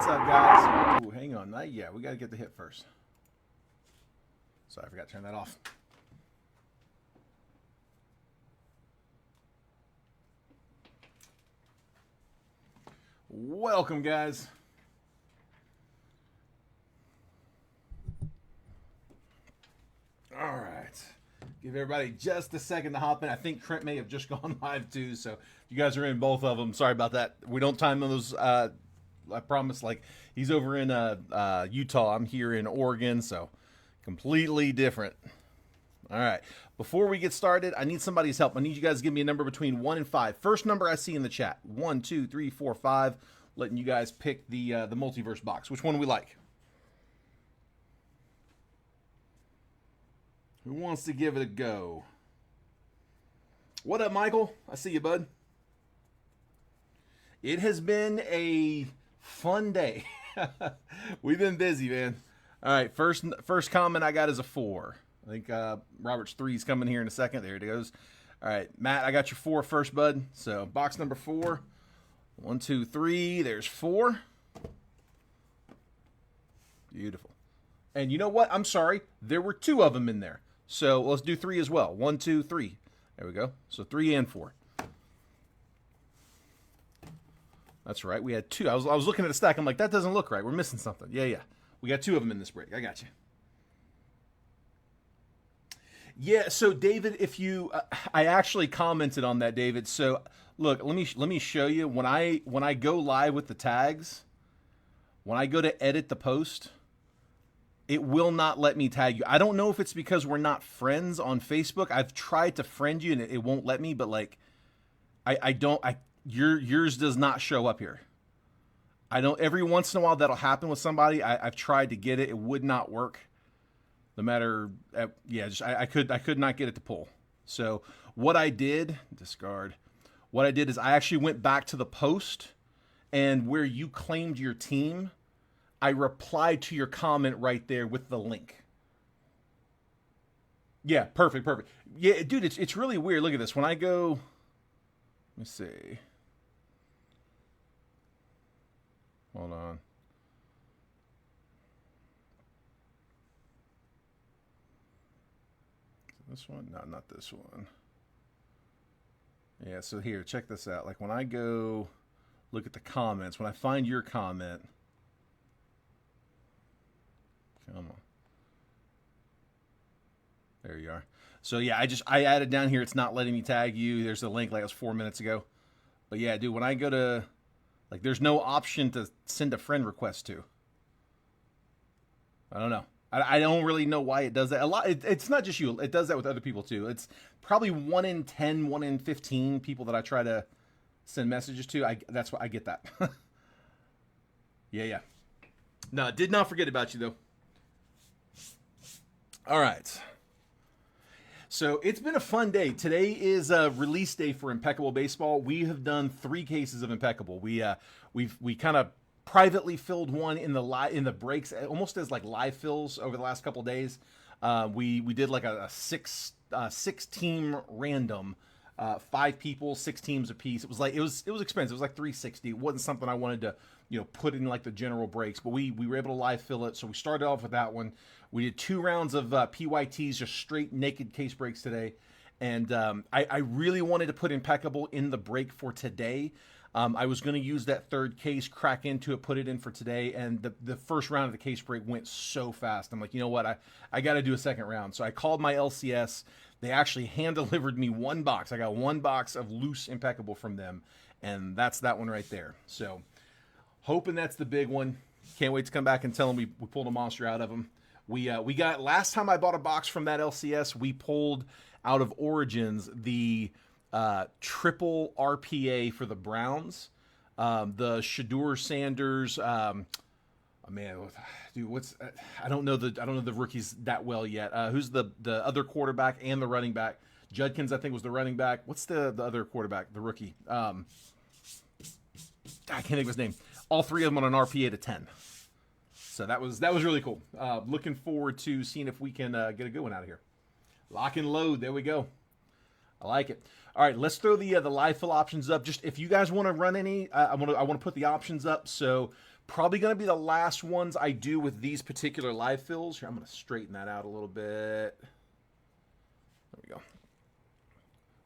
What's up, guys? Ooh, hang on. Not yet. We got to get the hit first. Sorry, I forgot to turn that off. Welcome, guys. All right. Give everybody just a second to hop in. I think Trent may have just gone live too, so you guys are in both of them. Sorry about that. We don't time those. I promise. Like, he's over in Utah. I'm here in Oregon, so completely different. All right. Before we get started, I need somebody's help. I need you guys to give me a number between 1 and 5. First number I see in the chat: 1, 2, 3, 4, 5. Letting you guys pick the multiverse box. Which one do we like? Who wants to give it a go? What up, Michael? I see you, bud. It has been a fun day. We've been busy, man. All right, first comment I got is a 4. I think Robert's 3 is coming here in a second. There it goes. All right, Matt, I got your 4 first, bud. So box number 4. 1, 2, 3. There's 4. Beautiful. And you know what? I'm sorry. There were 2 of them in there. So let's do 3 as well. 1, 2, 3. There we go. So 3 and 4. That's right. We had 2. I was looking at the stack. I'm like, that doesn't look right. We're missing something. Yeah. We got 2 of them in this break. I got you. Yeah. So David, if you, I actually commented on that, David. So look, let me show you when I go live with the tags. When I go to edit the post, it will not let me tag you. I don't know if it's because we're not friends on Facebook. I've tried to friend you and it won't let me, but like, yours does not show up here. I don't, every once in a while that'll happen with somebody. I've tried to get it. It would not work. No matter, I could not get it to pull. So what I did, discard. What I did is I actually went back to the post, and where you claimed your team, I replied to your comment right there with the link. Yeah, perfect. Yeah, dude, it's really weird. Look at this. When I go, let me see. Hold on. This one? No, not this one. Yeah, so here, check this out. Like when I go look at the comments, when I find your comment, come on. There you are. So yeah, I added down here. It's not letting me tag you. There's a link like it was 4 minutes ago. But yeah, dude, when I go to, like, there's no option to send a friend request to. I don't know. I don't really know why it does that. A lot. It's not just you. It does that with other people too. It's probably 1 in 10, 1 in 15 people that I try to send messages to. That's why I get that. Yeah. No, did not forget about you though. All right. So it's been a fun day. Today is a release day for Impeccable Baseball. We have done 3 cases of Impeccable. We kind of privately filled one in the breaks, almost as like live fills over the last couple of days. We did like a 6 team random, 5 people, 6 teams apiece. It was expensive. It was like $360. It wasn't something I wanted to put in like the general breaks, but we were able to live fill it. So we started off with that one. We did 2 rounds of PYTs, just straight naked case breaks today. And I really wanted to put Impeccable in the break for today. I was going to use that 3rd case, crack into it, put it in for today. And the first round of the case break went so fast. I'm like, you know what? I got to do a 2nd round. So I called my LCS. They actually hand-delivered me 1 box. I got 1 box of loose Impeccable from them. And that's that one right there. So hoping that's the big one. Can't wait to come back and tell them we pulled a monster out of them. We got, last time I bought a box from that LCS, we pulled out of Origins the triple RPA for the Browns, the Shedeur Sanders. Dude, I don't know the rookies that well yet. Who's the other quarterback and the running back? Judkins, I think, was the running back. What's the other quarterback, the rookie? I can't think of his name. All 3 of them on an RPA to 10. So that was really cool. Looking forward to seeing if we can get a good one out of here. Lock and load. There we go. I like it. All right, let's throw the live fill options up. Just if you guys want to run any, I want to put the options up. So Probably going to be the last ones I do with these particular live fills. Here, I'm going to straighten that out a little bit. There we go.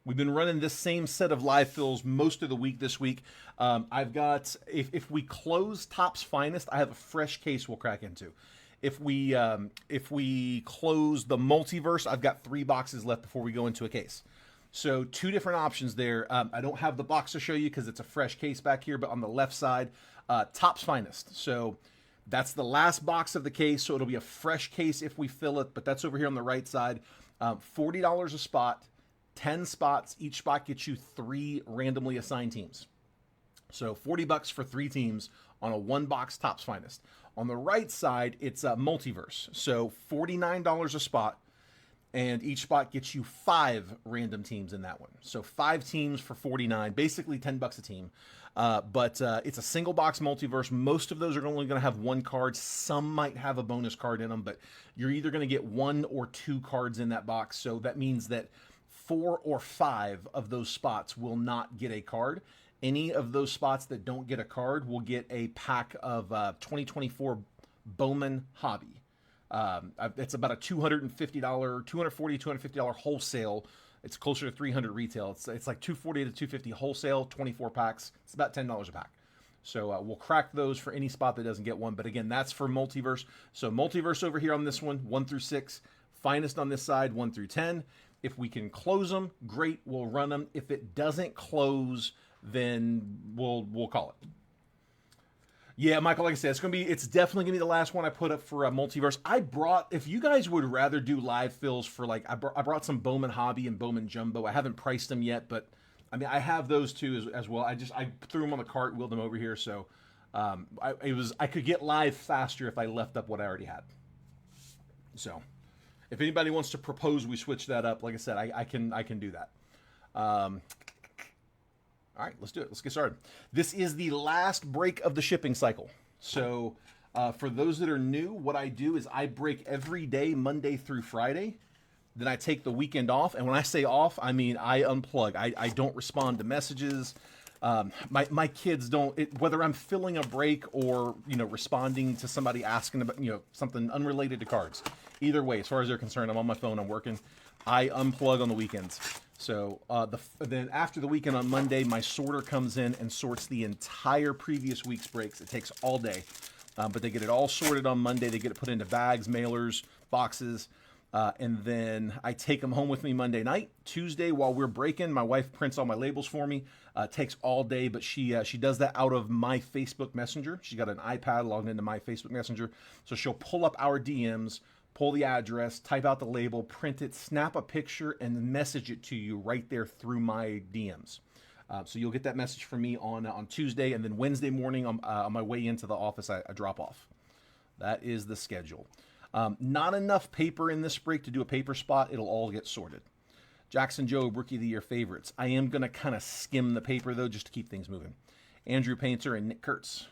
We've been running this same set of live fills most of the week this week. I've got, if we close Topps Finest, I have a fresh case we'll crack into. If we close the Multiverse, I've got 3 boxes left before we go into a case. So 2 different options there. I don't have the box to show you because it's a fresh case back here, but on the left side, Topps Finest. So that's the last box of the case, so it'll be a fresh case if we fill it, but that's over here on the right side. $40 a spot, 10 spots. Each spot gets you 3 randomly assigned teams. So $40 for 3 teams on a 1-box Topps Finest. On the right side, it's a Multiverse. So $49 a spot, and each spot gets you 5 random teams in that one. So 5 teams for $49, basically $10 a team. But it's a single box Multiverse. Most of those are only going to have 1 card. Some might have a bonus card in them, but you're either going to get 1 or 2 cards in that box. So that means that 4 or 5 of those spots will not get a card. Any of those spots that don't get a card will get a pack of 2024 Bowman Hobby. It's about a $240, $250 wholesale. It's closer to $300 retail. It's like $240 to $250 wholesale, 24 packs. It's about $10 a pack. So we'll crack those for any spot that doesn't get one. But again, that's for Multiverse. So Multiverse over here on this one, 1 through 6. Finest on this side, 1 through 10. If we can close them, great, we'll run them. If it doesn't close, then we'll call it. Yeah, Michael, like I said, it's definitely gonna be the last one I put up for a Multiverse. If you guys would rather do live fills for, like, I brought some Bowman Hobby and Bowman Jumbo. I haven't priced them yet, but I mean, I have those too as well. I threw them on the cart, wheeled them over here, so I could get live faster if I left up what I already had. So, if anybody wants to propose we switch that up, like I said, I can do that. All right, let's do it. Let's get started. This is the last break of the shipping cycle. So for those that are new, what I do is I break every day, Monday through Friday. Then I take the weekend off. And when I say off, I mean I unplug. I don't respond to messages. My kids don't, whether I'm filling a break or, responding to somebody asking about, something unrelated to cards. Either way, as far as they're concerned, I'm on my phone, I'm working. I unplug on the weekends. So then after the weekend on Monday, my sorter comes in and sorts the entire previous week's breaks. It takes all day, but they get it all sorted on Monday. They get it put into bags, mailers, boxes, and then I take them home with me Monday night. Tuesday, while we're breaking, my wife prints all my labels for me. It takes all day, but she does that out of my Facebook Messenger. She's got an iPad logged into my Facebook Messenger, so she'll pull up our DMs, pull the address, type out the label, print it, snap a picture, and message it to you right there through my DMs. So you'll get that message from me on Tuesday, and then Wednesday morning on my way into the office, I drop off. That is the schedule. Not enough paper in this break to do a paper spot. It'll all get sorted. Jackson Jobe, Rookie of the Year favorites. I am going to kind of skim the paper, though, just to keep things moving. Andrew Painter and Nick Kurtz.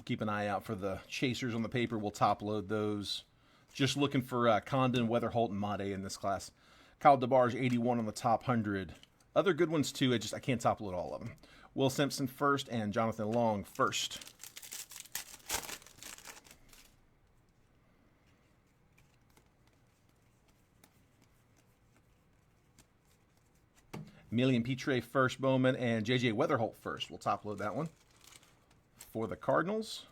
Keep an eye out for the chasers on the paper. We'll top load those. Just looking for Condon, Weatherholt, and Made in this class. Kyle DeBarge, 81 on the top 100. Other good ones too. I can't top load all of them. Will Simpson first and Jonathan Long first. Emilian Pitre first, Bowman, and JJ Weatherholt first. We'll top load that one. For the Cardinals,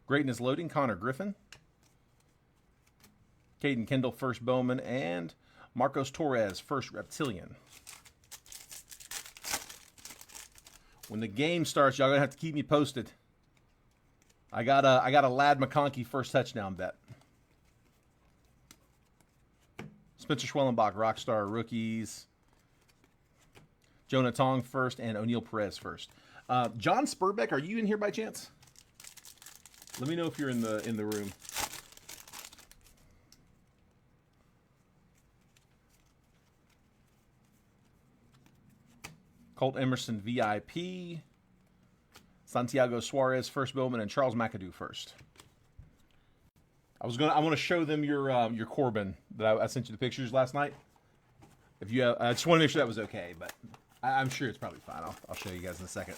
Greatness loading, Connor Griffin, Caden Kendall first, Bowman, and Marcos Torres first, Reptilian. When the game starts, y'all gonna have to keep me posted. I got a Ladd McConkey first touchdown bet. Spencer Schwellenbach, Rockstar rookies. Jonah Tong first and O'Neal Perez first. John Spurbeck, are you in here by chance? Let me know if you're in the room. Colt Emerson VIP. Santiago Suarez first Bowman, and Charles McAdoo first. I want to show them your Corbin that I sent you the pictures last night. If you have, I just want to make sure that was okay, but I'm sure it's probably fine. I'll show you guys in a second.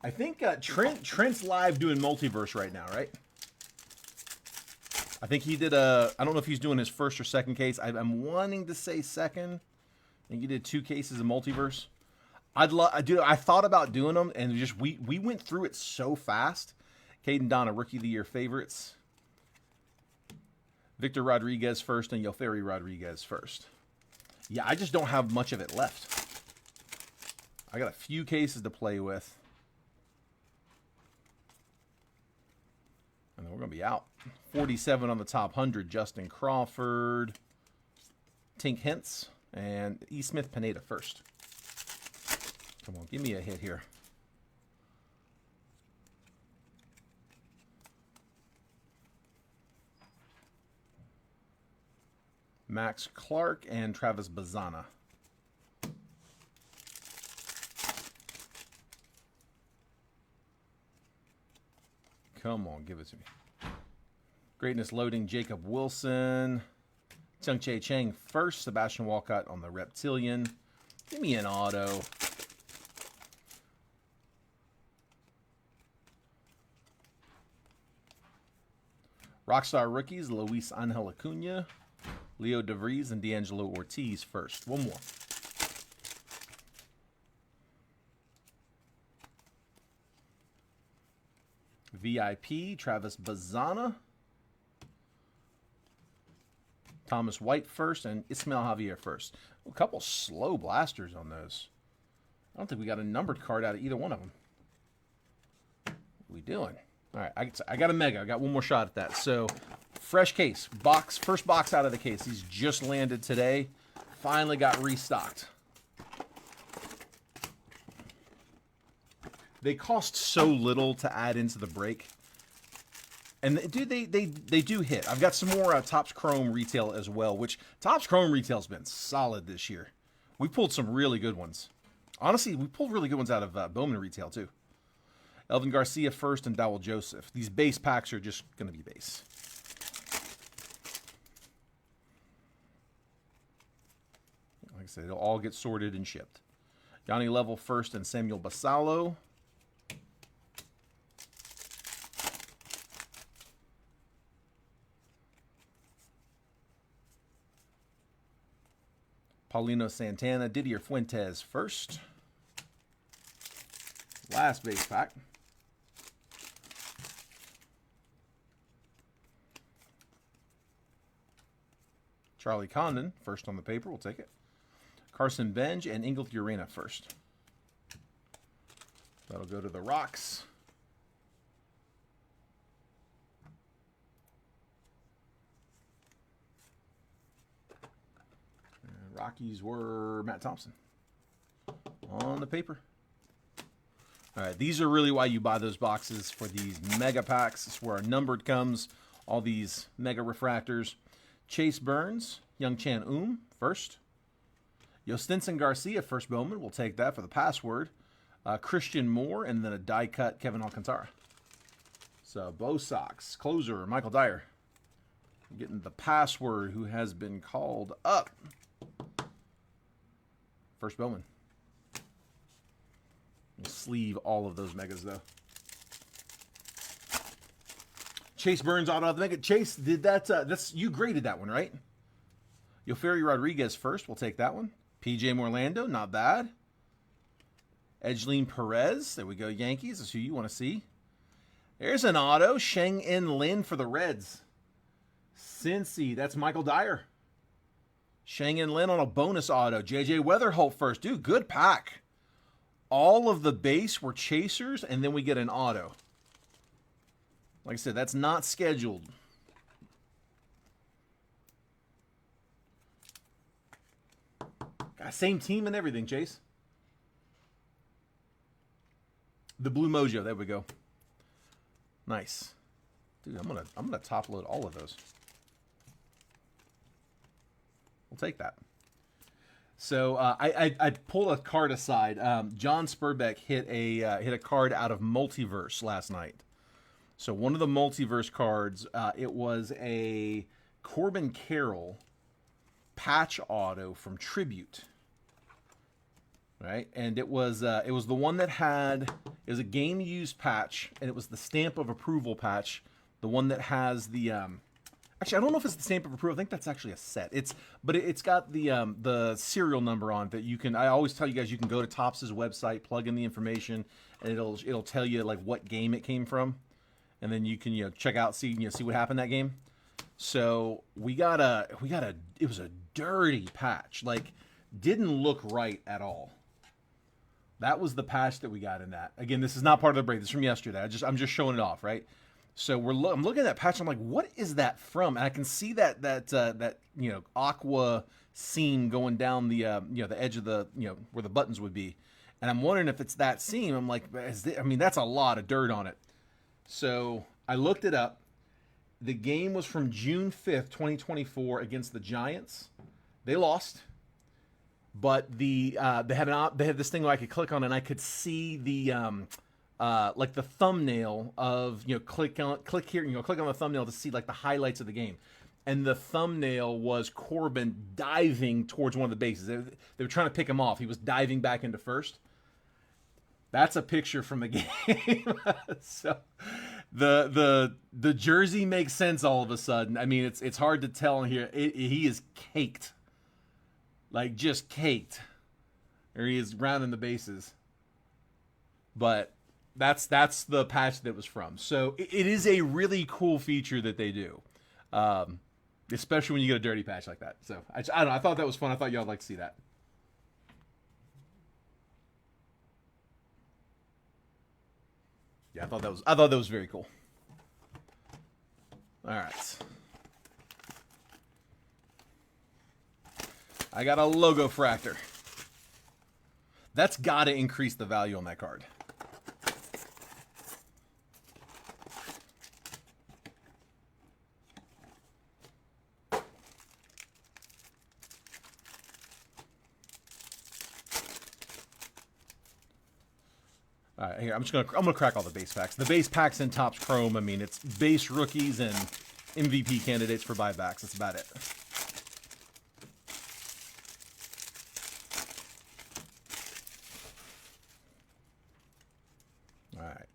I think Trent's live doing Multiverse right now, right? I think he did I don't know if he's doing his first or second case. I'm wanting to say second. I think he did 2 cases of Multiverse. I thought about doing them, and just we went through it so fast. Caden Donna, Rookie of the Year favorites. Victor Rodriguez first, and Yoferi Rodriguez first. Yeah, I just don't have much of it left. I got a few cases to play with. And then we're going to be out. 47 on the top 100, Justin Crawford, Tink Hintz, and E. Smith Pineda first. Come on, give me a hit here. Max Clark and Travis Bazana. Come on, give it to me. Greatness loading, Jacob Wilson. Tsung-Che Chang first. Sebastian Walcott on the Reptilian. Give me an auto. Rockstar rookies, Luis Angel Acuna, Leo DeVries, and D'Angelo Ortiz first. One more. VIP, Travis Bazana. Thomas White first, and Ismael Javier first. A couple slow blasters on those. I don't think we got a numbered card out of either one of them. What are we doing? All right, I got a mega. I got one more shot at that. So, fresh case. First box out of the case. He's just landed today. Finally got restocked. They cost so little to add into the break. And dude, they do hit. I've got some more Topps Chrome retail as well, which Topps Chrome retail's been solid this year. We pulled some really good ones. Honestly, we pulled really good ones out of Bowman retail too. Elvin Garcia first and Dowell Joseph. These base packs are just going to be base. Like I said, it'll all get sorted and shipped. Yanni Level first and Samuel Basalo. Paulino Santana, Didier Fuentes first. Last base pack. Charlie Condon, first on the paper. We'll take it. Carson Benj and Ingolf Urena first. That'll go to the Rocks. And Rockies were Matt Thompson on the paper. All right, these are really why you buy those boxes for these mega packs. This is where our numbered comes. All these mega refractors. Chase Burns, Young Chan first. Yostinson Garcia, first Bowman. We'll take that for the password. Christian Moore, and then a die cut Kevin Alcantara. So, Bo Sox, closer, Michael Dyer. Getting the password, who has been called up. First Bowman. We'll sleeve all of those megas, though. Chase Burns auto of the mega. Chase, did that? That's you graded that one, right? Yoferi Rodriguez first. We'll take that one. PJ Morlando, not bad. Edgeline Perez. There we go, Yankees. That's who you want to see. There's an auto. Sheng-En Lin for the Reds. Cincy. That's Michael Dyer. Sheng-En Lin on a bonus auto. JJ Weatherholt first. Dude, good pack. All of the base were chasers, and then we get an auto. Like I said, that's not scheduled. Got same team and everything, Chase. The Blue Mojo, there we go. Nice. Dude, I'm gonna top load all of those. We'll take that. So I pulled a card aside. John Spurbeck hit a card out of Multiverse last night. So one of the Multiverse cards, it was a Corbin Carroll patch auto from Tribute, right? And it was the one that had, it was a game used patch, and it was the stamp of approval patch, the one that has the actually, I don't know if it's the stamp of approval. I think that's actually a set. It's got the serial number on it that you can. I always tell you guys, you can go to Topps' website, plug in the information, and it'll tell you like what game it came from, and then you can check out, see what happened that game. So we got it was a dirty patch, like didn't look right at all. That was the patch that we got in that. Again, this is not part of the break. This is from yesterday. I'm just showing it off, right? So I'm looking at that patch. I'm like, what is that from? And I can see that aqua seam going down the the edge of the where the buttons would be, and I'm wondering if it's that seam. I'm like, that's a lot of dirt on it. So I looked it up. The game was from June 5th, 2024, against the Giants. They lost, but they had this thing where I could click on it and I could see the like the thumbnail of click here, click on the thumbnail to see like the highlights of the game, and the thumbnail was Corbin diving towards one of the bases. They were trying to pick him off. He was diving back into first. That's a picture from the game. So the jersey makes sense all of a sudden. I mean, it's hard to tell here. He is caked, like just caked, or he is rounding the bases, but. That's the patch that was from. So it is a really cool feature that they do, especially when you get a dirty patch like that. So I don't know. I thought that was fun. I thought y'all would like to see that. Yeah, I thought that was very cool. All right, I got a logo fractor. That's got to increase the value on that card. All right, here I'm gonna crack all the base packs. The base packs in Topps Chrome. I mean, it's base rookies and MVP candidates for buybacks. That's about it. All right,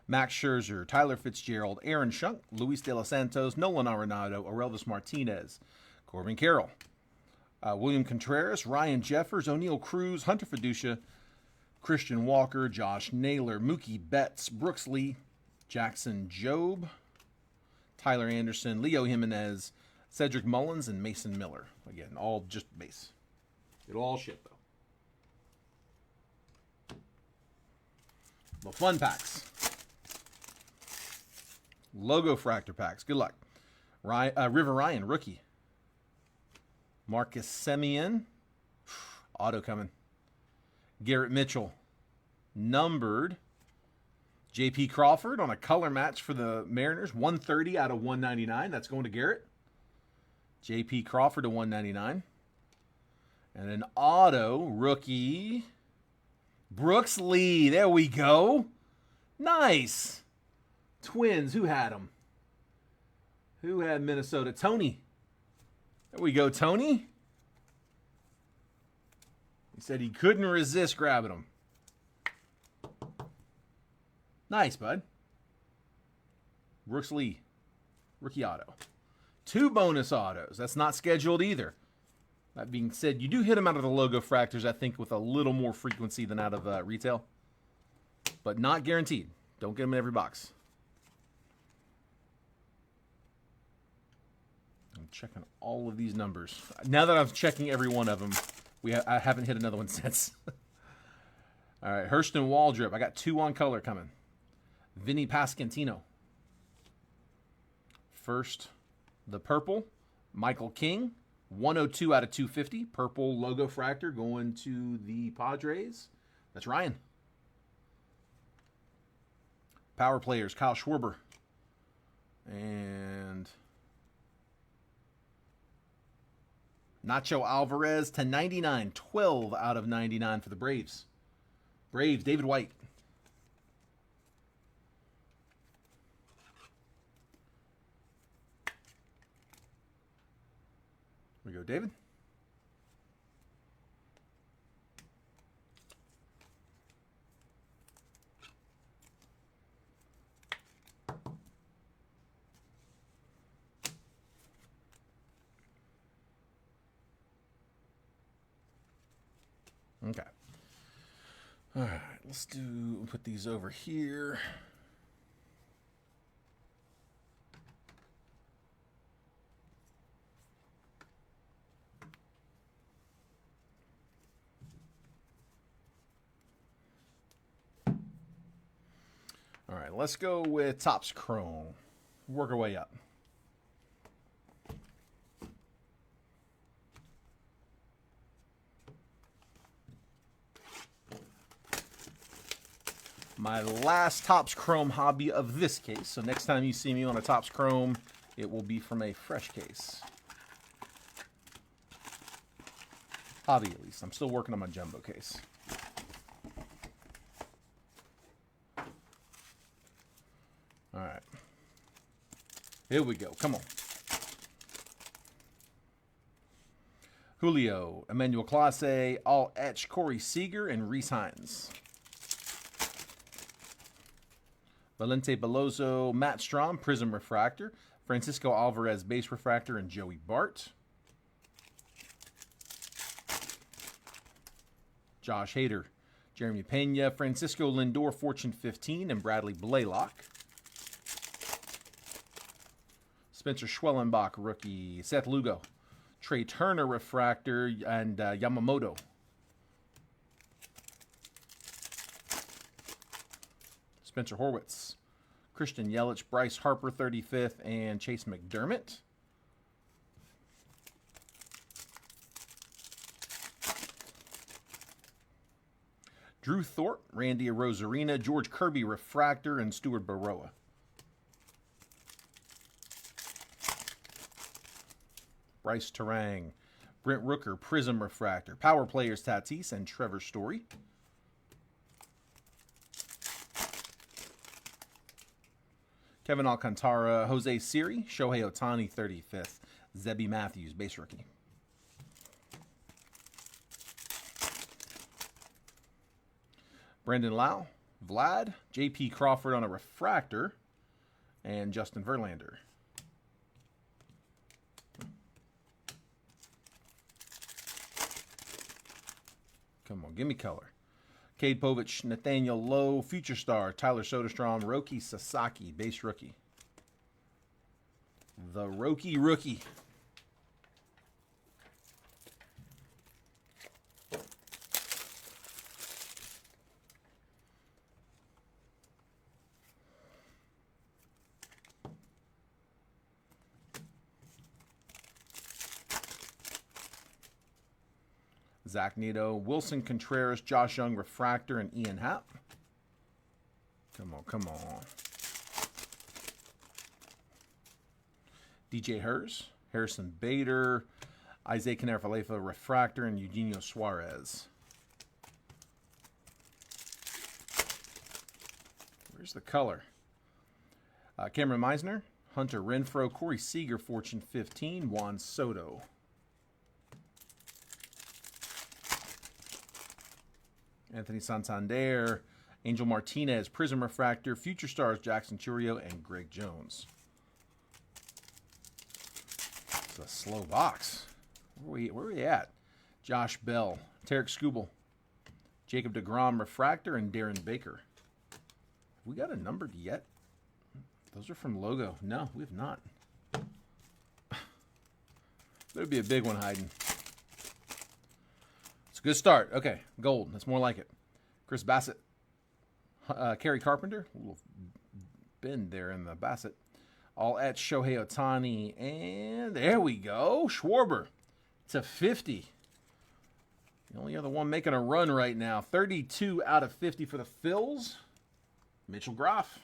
Max Scherzer, Tyler Fitzgerald, Aaron Schunk, Luis De Los Santos, Nolan Arenado, Aurelvis Martinez, Corbin Carroll, William Contreras, Ryan Jeffers, O'Neal Cruz, Hunter Fiducia, Christian Walker, Josh Naylor, Mookie Betts, Brooks Lee, Jackson Jobe, Tyler Anderson, Leo Jimenez, Cedric Mullins, and Mason Miller. Again, all just base. It'll all ship, though. The fun packs. Logo fractor packs. Good luck. River Ryan, rookie. Marcus Semien. Auto coming. Garrett Mitchell, numbered. J.P. Crawford on a color match for the Mariners, 130 out of 199. That's going to Garrett. J.P. Crawford to 199. And an auto rookie, Brooks Lee. There we go. Nice. Twins. Who had them? Who had Minnesota? Tony. There we go, Tony. He said he couldn't resist grabbing them. Nice, bud. Brooks Lee, rookie auto. 2 bonus autos. That's not scheduled either. That being said, you do hit them out of the logo fractors, I think, with a little more frequency than out of retail. But not guaranteed. Don't get them in every box. I'm checking all of these numbers. Now that I'm checking every one of them, I haven't hit another one since. All right, Hurston Waldrop. I got 2 on color coming. Vinny Pasquantino. First, the purple. Michael King. 102 out of 250. Purple logo fractor going to the Padres. That's Ryan. Power players. Kyle Schwarber. And Nacho Alvarez to 99. 12 out of 99 for the Braves. Braves, David White. Here we go, David. Okay. All right, let's put these over here. All right, let's go with Topps Chrome. Work our way up. My last Topps Chrome hobby of this case. So next time you see me on a Topps Chrome, it will be from a fresh case. Hobby, at least. I'm still working on my jumbo case. All right. Here we go. Come on. Julio, Emmanuel Clase, all etch, Corey Seager, and Reese Hines. Valente Beloso, Matt Strom, Prism Refractor. Francisco Alvarez, Base Refractor, and Joey Bart. Josh Hader, Jeremy Pena, Francisco Lindor, Fortune 15, and Bradley Blaylock. Spencer Schwellenbach, rookie. Seth Lugo, Trey Turner, Refractor, and Yamamoto. Spencer Horwitz, Christian Yelich, Bryce Harper, 35th, and Chase McDermott. Drew Thorpe, Randy Arozarena, George Kirby, Refractor, and Stuart Baroa. Bryce Terang, Brent Rooker, Prism Refractor, Power Players Tatis, and Trevor Story. Kevin Alcantara, Jose Siri, Shohei Ohtani, 35th. Zebby Matthews, base rookie. Brandon Lau, Vlad, J.P. Crawford on a refractor, and Justin Verlander. Come on, give me color. Cade Povich, Nathaniel Lowe, Future Star, Tyler Soderstrom, Roki Sasaki, base rookie. The Roki rookie. Zach Neto, Wilson Contreras, Josh Young, Refractor, and Ian Happ. Come on, come on. DJ Hers, Harrison Bader, Isaac Kiner-Falefa, Refractor, and Eugenio Suarez. Where's the color? Cameron Meisner, Hunter Renfroe, Corey Seager, Fortune 15, Juan Soto. Anthony Santander, Angel Martinez, Prism Refractor, Future Stars, Jackson Churio, and Greg Jones. It's a slow box. Where are we at? Josh Bell, Tarek Skubal, Jacob deGrom, Refractor, and Darren Baker. Have we got a numbered yet? Those are from Logo. No, we have not. There'd be a big one hiding. Good start. Okay, gold. That's more like it. Chris Bassett. Kerry Carpenter. A little bend there in the Bassett. All at Shohei Ohtani. And there we go. Schwarber to 50. The only other one making a run right now. 32 out of 50 for the Phils. Mitchell Groff.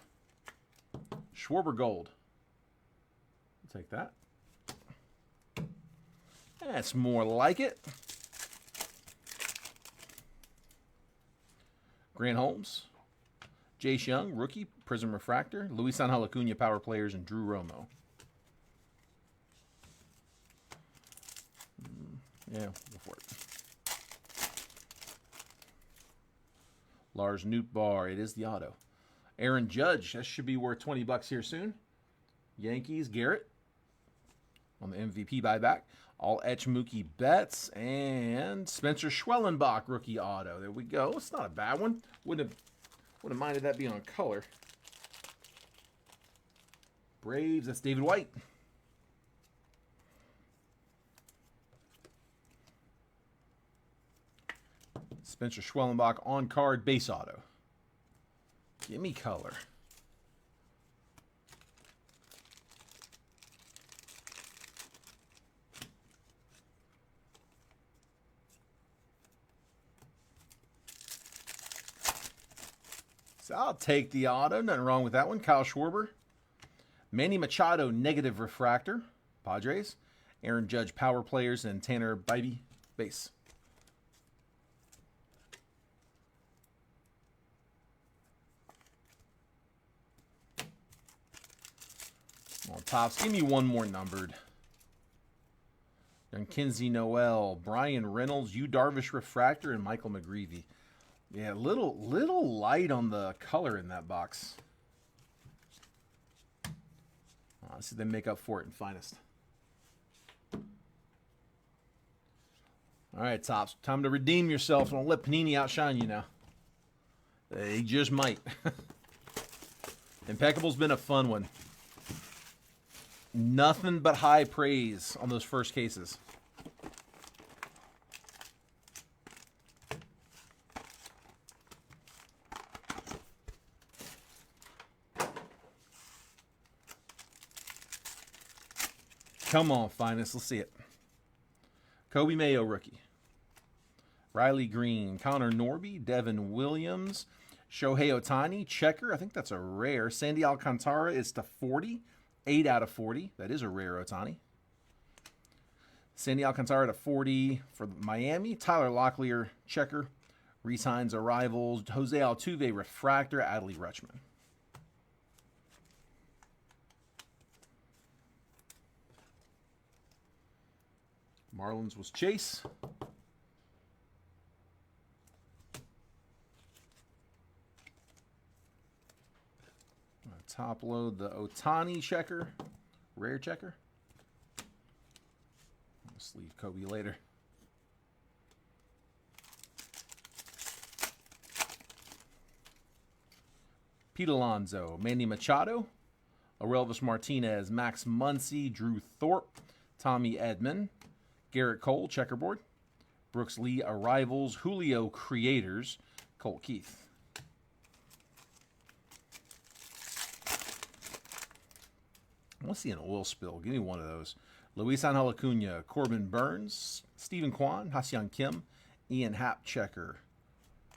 Schwarber gold. I'll take that. That's more like it. Grant Holmes, Jace Young, rookie, Prism Refractor, Luis Angel Acuna, power players, and Drew Romo. Yeah, go for it. Lars Nootbaar, it is the auto. Aaron Judge, that should be worth $20 here soon. Yankees, Garrett on the MVP buyback. All etch Mookie Betts and Spencer Schwellenbach rookie auto. There we go. It's not a bad one. Wouldn't have minded that being on color. Braves, that's David White. Spencer Schwellenbach on card base auto. Give me color. So I'll take the auto. Nothing wrong with that one. Kyle Schwarber. Manny Machado, negative refractor. Padres. Aaron Judge, power players, and Tanner Bibee, base. On tops, give me one more numbered. Then Kinsey Noel, Brian Reynolds, Yu Darvish refractor, and Michael McGreevy. Yeah, little light on the color in that box. Let's see if they make up for it in finest. All right, Tops. Time to redeem yourself. Don't let Panini outshine you now. They just might. Impeccable's been a fun one. Nothing but high praise on those first cases. Come on, finest. Let's see it. Kobe Mayo, rookie. Riley Green, Connor Norby, Devin Williams, Shohei Ohtani, checker. I think that's a rare. Sandy Alcantara is to 40. 8 out of 40. That is a rare Ohtani. Sandy Alcantara to 40 for Miami. Tyler Locklear, checker. Reese Hines, arrivals. Jose Altuve, refractor. Adley Rutschman. Marlins was Chase. Top load the Ohtani checker. Rare checker. I'll sleeve Kobe later. Pete Alonso, Manny Machado, Aurelvis Martinez, Max Muncy, Drew Thorpe, Tommy Edman, Garrett Cole, checkerboard, Brooks Lee, arrivals, Julio, creators, Colt Keith. I want to see an oil spill. Give me one of those. Luis Angel Acuna, Corbin Burns, Stephen Kwan, Ha-Seong Kim, Ian Happ, checker.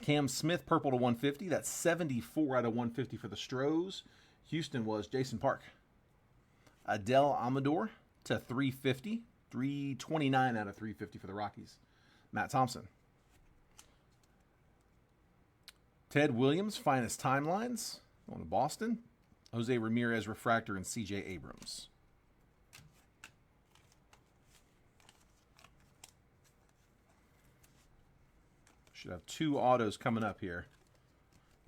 Cam Smith, purple to 150. That's 74 out of 150 for the Stros. Houston was Jason Park. Adele Amador to 350. 329 out of 350 for the Rockies. Matt Thompson. Ted Williams, finest timelines. Going to Boston. Jose Ramirez, refractor, and C.J. Abrams. Should have 2 autos coming up here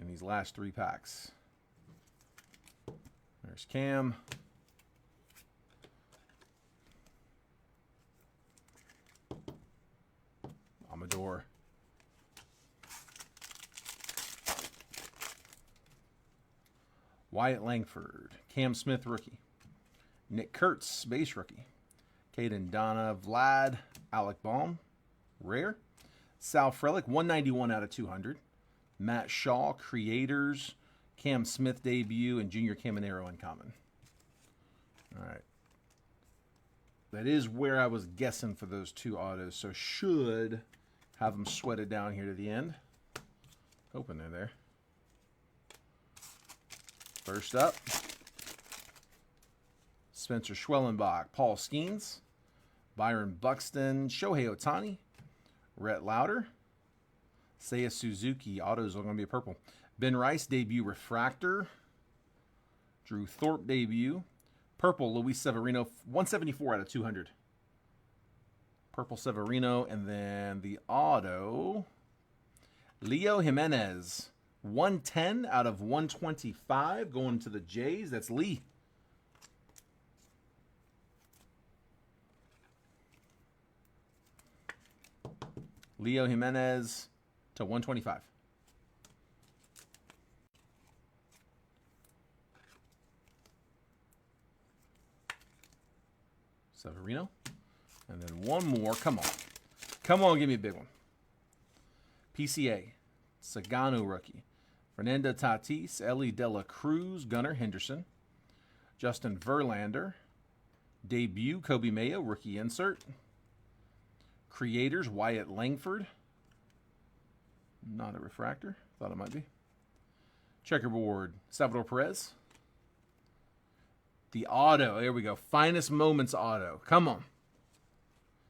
in these last 3 packs. There's Cam. Amador. Wyatt Langford, Cam Smith, rookie. Nick Kurtz, base rookie. Caden Donna, Vlad, Alec Baum, rare. Sal Frelick, 191 out of 200. Matt Shaw, creators. Cam Smith, debut, and Junior Caminero, uncommon. All right. That is where I was guessing for those 2 autos, so should have them sweated down here to the end. Hoping they're there. First up, Spencer Schwellenbach, Paul Skeens, Byron Buxton, Shohei Ohtani, Rhett Lauder, Seiya Suzuki, autos are going to be a purple. Ben Rice, debut refractor. Drew Thorpe, debut. Purple, Luis Severino, 174 out of 200. Purple Severino, and then the auto, Leo Jimenez, 110 out of 125, going to the Jays. That's Lee. Leo Jimenez to 125. Severino. And then one more. Come on. Come on, give me a big one. PCA. Sagano rookie. Fernando Tatis. Ellie De La Cruz. Gunnar Henderson. Justin Verlander. Debut. Kobe Mayo. Rookie insert. Creators. Wyatt Langford. Not a refractor. Thought it might be. Checkerboard. Salvador Perez. The auto. There we go. Finest Moments auto. Come on.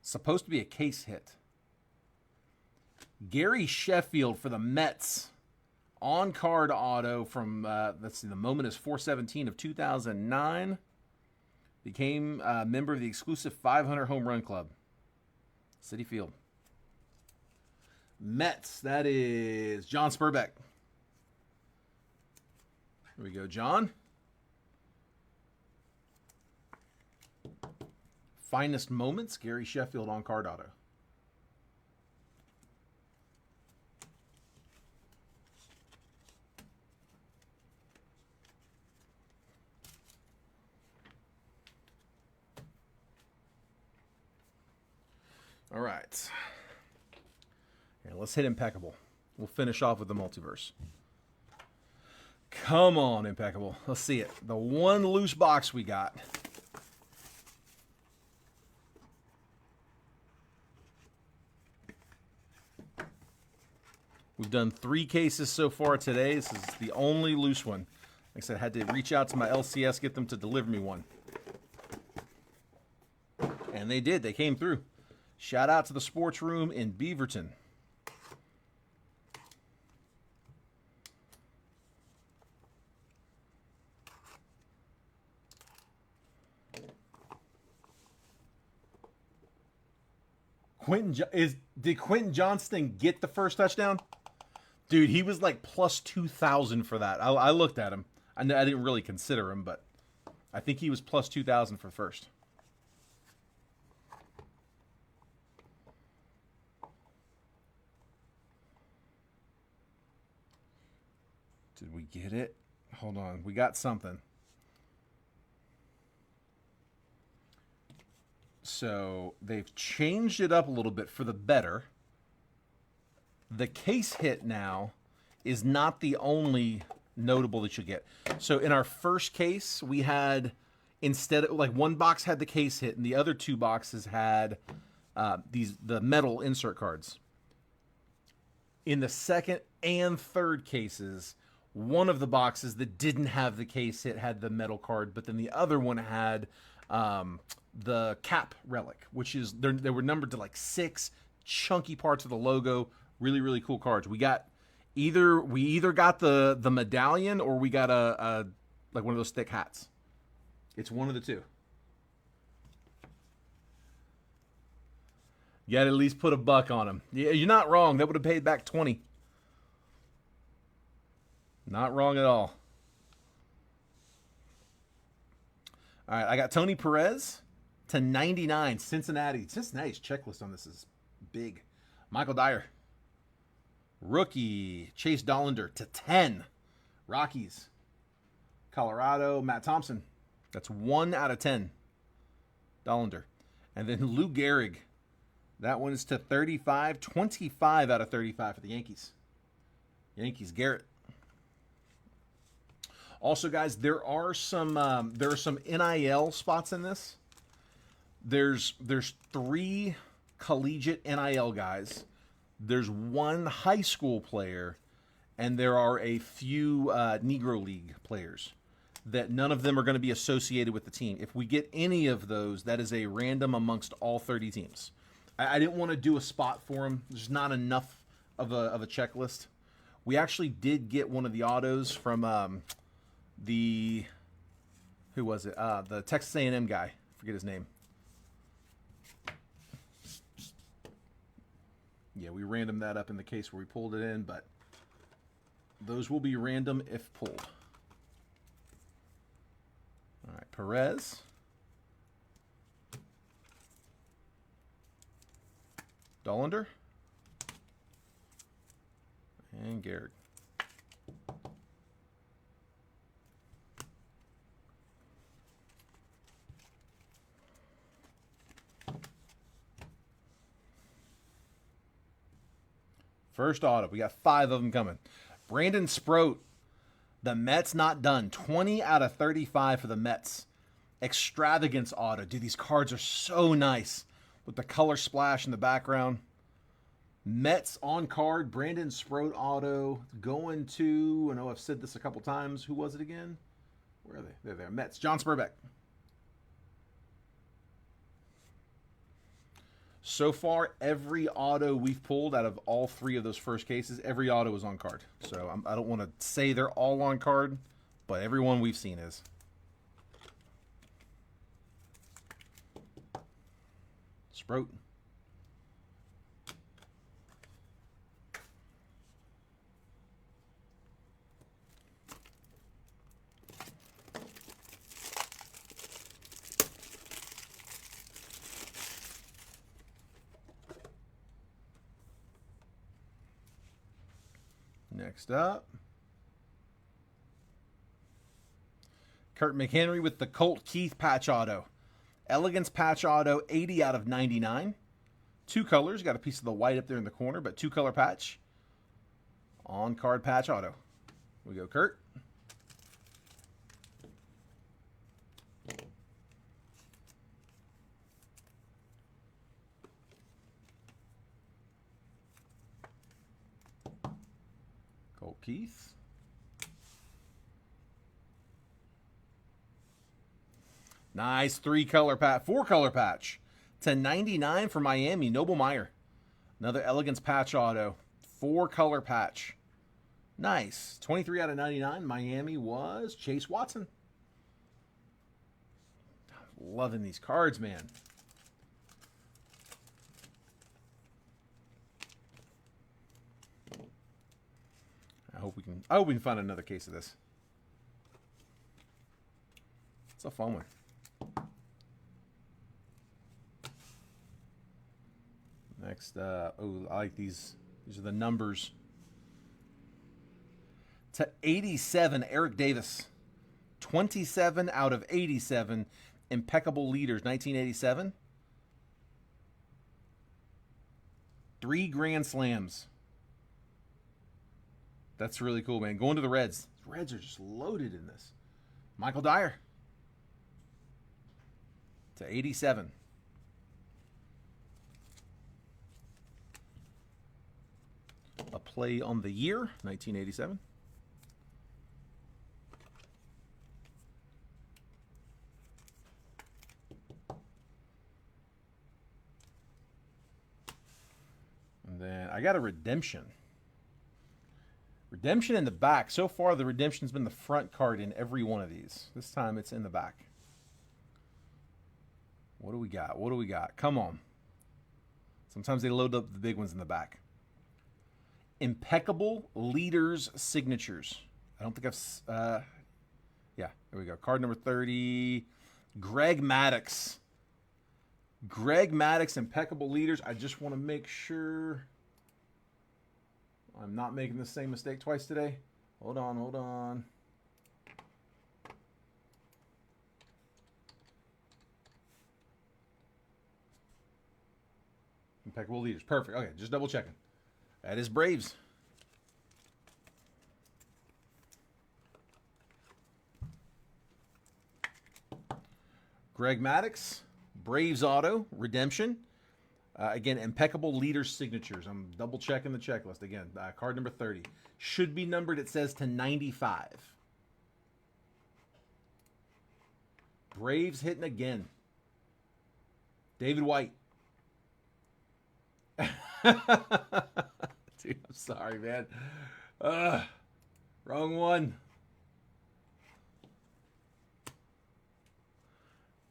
Supposed to be a case hit. Gary Sheffield for the Mets. On-card auto from, let's see, the moment is 4/17 of 2009. Became a member of the exclusive 500 home run club. Citi Field. Mets, that is John Spurbeck. Here we go, John. Finest Moments, Gary Sheffield on card auto. All right. Here, let's hit Impeccable. We'll finish off with the multiverse. Come on, Impeccable. Let's see it. The one loose box we got. We've done 3 cases so far today. This is the only loose one. Like I said, I had to reach out to my LCS, get them to deliver me one. And they did. They came through. Shout out to the sports room in Beaverton. Did Quentin Johnston get the first touchdown? Dude, he was like plus 2,000 for that. I looked at him. I didn't really consider him, but I think he was plus 2,000 for first. Did we get it? Hold on. We got something. So they've changed it up a little bit for the better. The case hit now is not the only notable that you get. So in our first case, we had, instead of, like, one box had the case hit and the other 2 boxes had the metal insert cards. In the second and third cases, one of the boxes that didn't have the case hit had the metal card, but then the other one had the cap relic, which is, they were numbered to like 6 chunky parts of the logo. Really, really cool cards. We either got the medallion or we got a like one of those thick hats. It's one of the two. You gotta at least put $1 on them. Yeah, you're not wrong. That would have paid back 20. Not wrong at all. All right, I got Tony Perez to 99, Cincinnati. Cincinnati's checklist on this is big. Michael Dyer. Rookie, Chase Dollander to 10. Rockies. Colorado, Matt Thompson. That's 1 out of 10. Dollander. And then Lou Gehrig. That one is to 35. 25 out of 35 for the Yankees. Yankees, Garrett. Also, guys, there are some NIL spots in this. There's 3 collegiate NIL guys. There's 1 high school player, and there are a few Negro League players. that none of them are going to be associated with the team. If we get any of those, that is a random amongst all 30 teams. I didn't want to do a spot for them. There's not enough of a checklist. We actually did get one of the autos from who was it? The Texas A&M guy. I forget his name. Yeah, we random that up in the case where we pulled it in, but those will be random if pulled. All right, Perez. Dollander. And Garrett. First auto. We got 5 of them coming. Brandon Sproat. The Mets not done. 20 out of 35 for the Mets. Extravagance auto. Dude, these cards are so nice with the color splash in the background. Mets on card. Brandon Sproat auto. Going to, I know I've said this a couple times. Who was it again? Where are they? They're there. Mets. John Spurbeck. So far, every auto we've pulled out of all 3 of those first cases, every auto is on card. So I don't want to say they're all on card, but every one we've seen is. Sproat. Next up, Kurt McHenry with the Colt Keith patch auto. Elegance patch auto, 80 out of 99. 2 colors. Got a piece of the white up there in the corner, but 2-color patch. On-card patch auto. We go, Kurt. Colt Keith. Nice 3-color patch, 4-color patch. /99 for Miami, Noble Meyer. Another Elegance patch auto. 4-color patch. Nice. 23 out of 99. Miami was Chase Watson. Loving these cards, man. I hope we can find another case of this. It's a fun one. Next, oh, I like these. These are the numbers. /87, Eric Davis. 27 out of 87. Impeccable leaders, 1987. 3 grand slams. That's really cool, man. Going to the Reds. The Reds are just loaded in this. Michael Dyer. /87. A play on the year, 1987. And then I got a redemption. Redemption in the back. So far, the redemption's been the front card in every one of these. This time, it's in the back. What do we got? What do we got? Come on. Sometimes they load up the big ones in the back. Impeccable leaders signatures. I don't think I've... yeah, there we go. Card number 30. Greg Maddux. Greg Maddux, impeccable leaders. I just want to make sure I'm not making the same mistake twice today. Hold on, hold on. Impeccable leaders. Perfect. Okay, just double checking. That is Braves. Greg Maddux, Braves auto, redemption. Again, impeccable leaders signatures. I'm double checking the checklist. Again, card number 30. Should be numbered, it says, /95. Braves hitting again. David White. Dude, I'm sorry, man. Wrong one.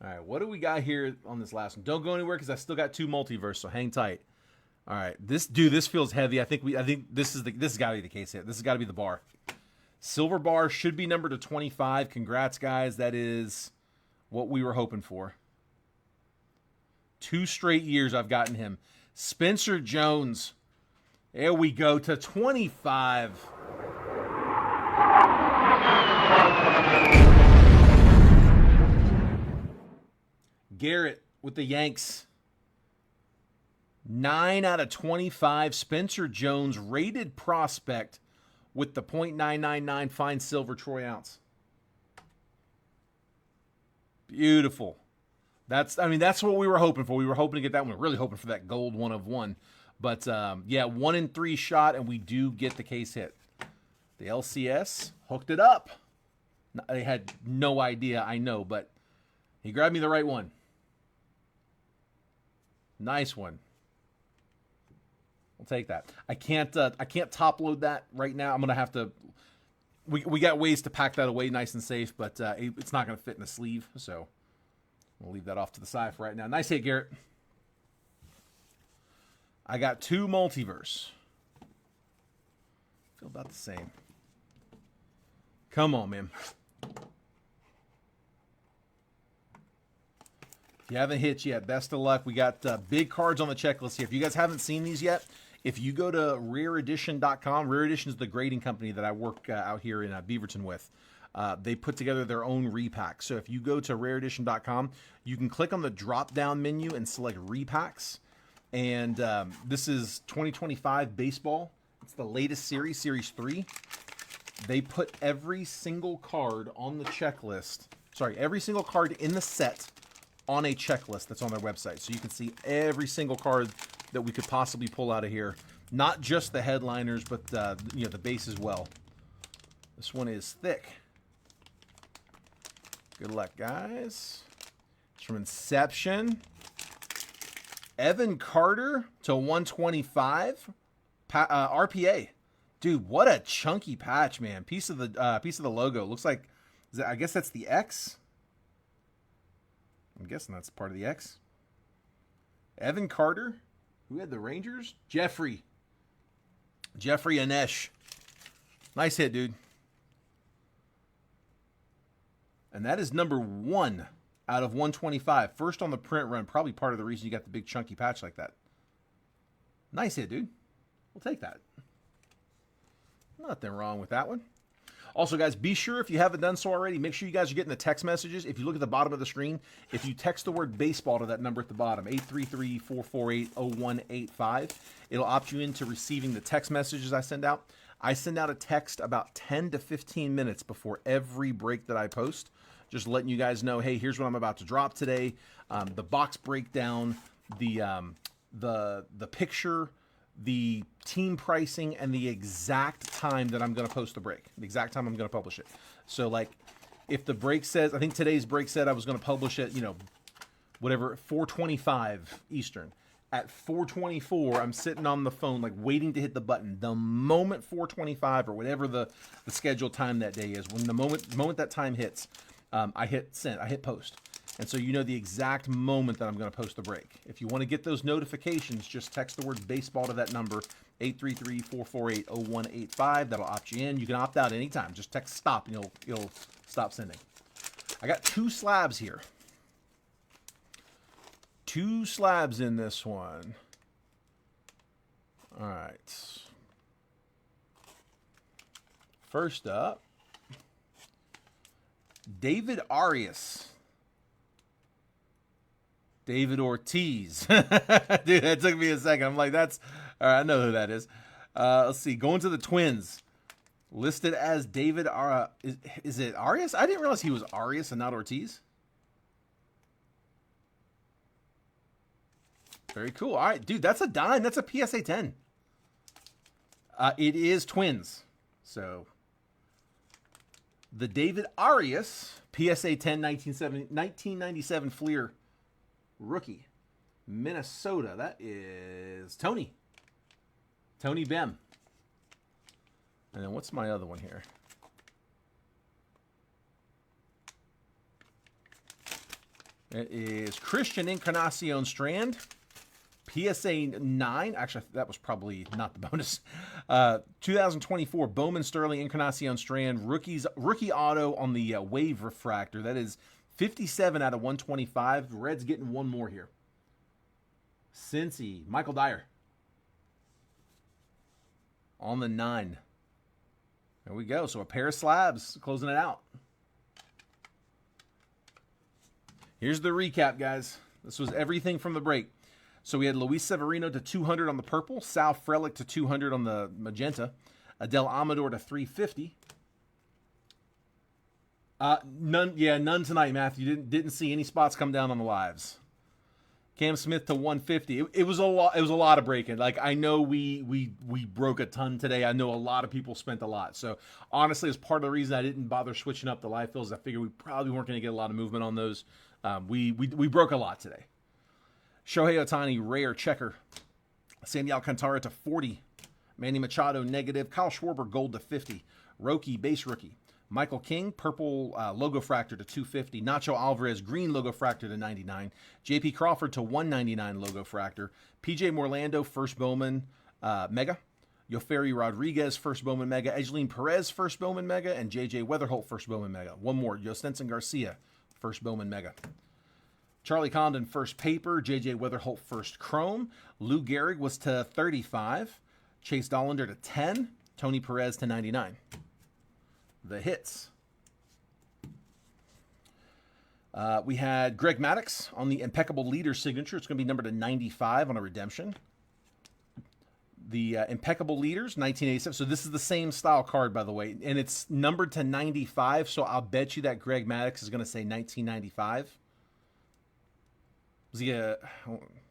All right, what do we got here on this last one? Don't go anywhere because I still got 2 multiverse, so hang tight. All right, this feels heavy. I think this has got to be the case hit. This has got to be the bar. Silver bar should be numbered to 25. Congrats, guys. That is what we were hoping for. 2 straight years I've gotten him. Spencer Jones. There we go to 25. Garrett with the Yanks. 9 out of 25. Spencer Jones, rated prospect with the .999 fine silver troy ounce. Beautiful. That's what we were hoping for. We were hoping to get that one. We were really hoping for that gold 1 of 1. But, yeah, 1 in 3 shot, and we do get the case hit. The LCS hooked it up. I had no idea, I know, but he grabbed me the right one. Nice one. We'll take that. I can't top load that right now. I'm gonna have to. We got ways to pack that away nice and safe, but it's not gonna fit in the sleeve, so we'll leave that off to the side for right now. Nice hit, Garrett. I got 2 multiverse. Feel about the same. Come on, man. If you haven't hit yet, best of luck. We got big cards on the checklist here. If you guys haven't seen these yet, if you go to rareedition.com, Rare Edition is the grading company that I work out here in Beaverton with. They put together their own repack. So if you go to rareedition.com, you can click on the drop-down menu and select repacks. And this is 2025 baseball. It's the latest series, Series 3. They put every single card on the checklist. Sorry, every single card in the set on a checklist that's on their website. So you can see every single card that we could possibly pull out of here. Not just the headliners, but the base as well. This one is thick. Good luck, guys. It's from Inception. Evan Carter to 125. RPA. Dude, what a chunky patch, man. Piece of the logo. Looks like, I guess that's the X. I'm guessing that's part of the X. Evan Carter. Who had the Rangers? Jeffrey Anesh. Nice hit, dude. And that is number 1 out of 125. First on the print run. Probably part of the reason you got the big chunky patch like that. Nice hit, dude. We'll take that. Nothing wrong with that one. Also, guys, be sure, if you haven't done so already, make sure you guys are getting the text messages. If you look at the bottom of the screen, if you text the word baseball to that number at the bottom, 833-448-0185, it'll opt you into receiving the text messages I send out. I send out a text about 10 to 15 minutes before every break that I post, just letting you guys know, hey, here's what I'm about to drop today. The box breakdown, the picture, the team pricing, and the exact time that I'm going to post the break, the exact time I'm going to publish it. So, like, if the break says, I think today's break said I was going to publish it, whatever, 4:25 Eastern. At 4:24, I'm sitting on the phone, like, waiting to hit the button. The moment 4:25 or whatever the scheduled time that day is, when the moment that time hits, I hit send, I hit post. And so you know the exact moment that I'm going to post the break. If you want to get those notifications, just text the word baseball to that number, 833-448-0185. That'll opt you in. You can opt out anytime. Just text stop and you'll stop sending. I got 2 slabs here. 2 slabs in this one. All right. First up, David Arias. David Ortiz. Dude, that took me a second. I'm like, that's... All right, I know who that is. Let's see. Going to the Twins. Listed as David... Is it Arias? I didn't realize he was Arias and not Ortiz. Very cool. All right, dude, that's a dime. That's a PSA 10. It is Twins. So, the David Arias PSA 10 1997 Fleer rookie. Minnesota. That is Tony Bem. And then what's my other one here? It is Christian Encarnacion Strand. PSA 9. Actually, that was probably not the bonus. 2024 Bowman Sterling Encarnacion Strand. Rookie auto on the Wave Refractor. That is 57 out of 125. Red's getting one more here. Cincy. Michael Dyer. On the 9. There we go. So a pair of slabs closing it out. Here's the recap, guys. This was everything from the break. So we had Luis Severino to 200 on the purple, Sal Frelick to 200 on the magenta, Adel Amador to 350. None tonight, Matthew. Didn't see any spots come down on the lives. Cam Smith to 150. It was a lot. It was a lot of breaking. Like, I know we broke a ton today. I know a lot of people spent a lot. So honestly, it's part of the reason I didn't bother switching up the live fills. I figured we probably weren't going to get a lot of movement on those. We broke a lot today. Shohei Ohtani, rare checker. Sandy Alcantara to 40. Manny Machado, negative. Kyle Schwarber, gold to 50. Roki, base rookie. Michael King, purple logo fractor to 250. Nacho Alvarez, green logo fractor to 99. JP Crawford to 199 logo fractor. PJ Morlando, first Bowman mega. Yoferi Rodriguez, first Bowman mega. Edgeline Perez, first Bowman mega. And JJ Weatherholt, first Bowman mega. One more. Yostenson Garcia, first Bowman mega. Charlie Condon, first paper. J.J. Weatherholt, first chrome. Lou Gehrig was to 35. Chase Dollander to 10. Tony Perez to 99. The hits. We had Greg Maddux on the Impeccable Leader signature. It's going to be numbered to 95 on a redemption. The Impeccable Leaders, 1987. So this is the same style card, by the way. And it's numbered to 95. So I'll bet you that Greg Maddux is going to say 1995. I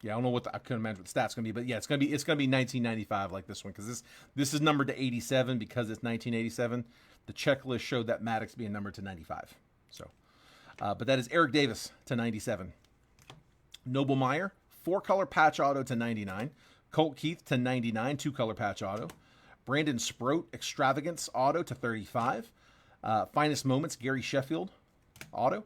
don't know I couldn't imagine what the stats going to be, but yeah, it's going to be 1995 like this one, because this is numbered to 87 because it's 1987. The checklist showed that Maddux being numbered to 95. So, but that is Eric Davis to 97. Noble Meyer, 4-color patch auto to 99. Colt Keith to 99, 2-color patch auto. Brandon Sproat, extravagance auto to 35. Finest Moments, Gary Sheffield auto.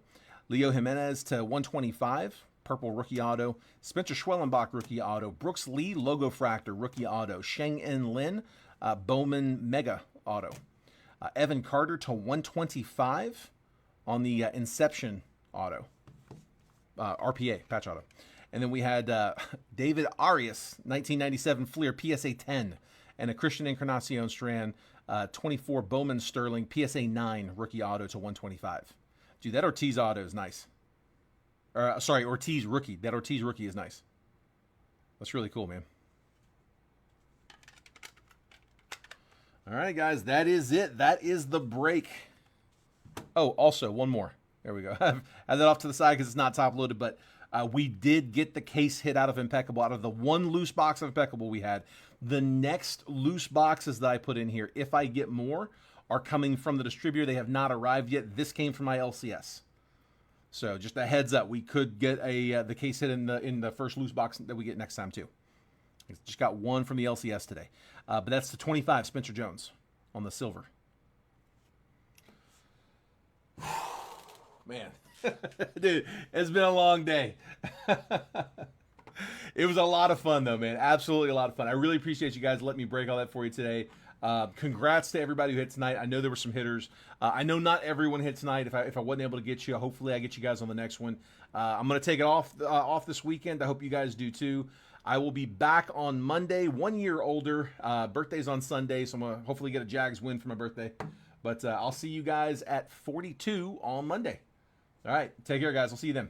Leo Jimenez to 125. Purple rookie auto. Spencer Schwellenbach rookie auto. Brooks Lee logo fractor rookie auto. Sheng-En Lin Bowman mega auto. Evan Carter to 125 on the Inception auto. RPA patch auto. And then we had David Arias 1997 Fleer PSA 10 and a Christian Encarnacion Strand 24 Bowman Sterling PSA 9 rookie auto to 125. Dude, that Ortiz auto is nice. Ortiz rookie. That Ortiz rookie is nice. That's really cool, man. All right, guys, that is it. That is the break. Oh, also, one more. There we go. I have that off to the side because it's not top loaded, but we did get the case hit out of Impeccable. Out of the one loose box of Impeccable we had, the next loose boxes that I put in here, if I get more, are coming from the distributor. They have not arrived yet. This came from my LCS. So just a heads up, we could get the case hit in the first loose box that we get next time too. Just got one from the LCS today, but that's the 25 Spencer Jones on the silver. Man, dude, it's been a long day. It was a lot of fun though, man. Absolutely a lot of fun. I really appreciate you guys letting me break all that for you today. Congrats to everybody who hit tonight. I know there were some hitters. I know not everyone hit tonight. If I wasn't able to get you, hopefully I get you guys on the next one. I'm going to take it off this weekend. I hope you guys do too. I will be back on Monday, 1 year older. Birthday's on Sunday, so I'm going to hopefully get a Jags win for my birthday. But I'll see you guys at 42 on Monday. All right, take care, guys. I'll see you then.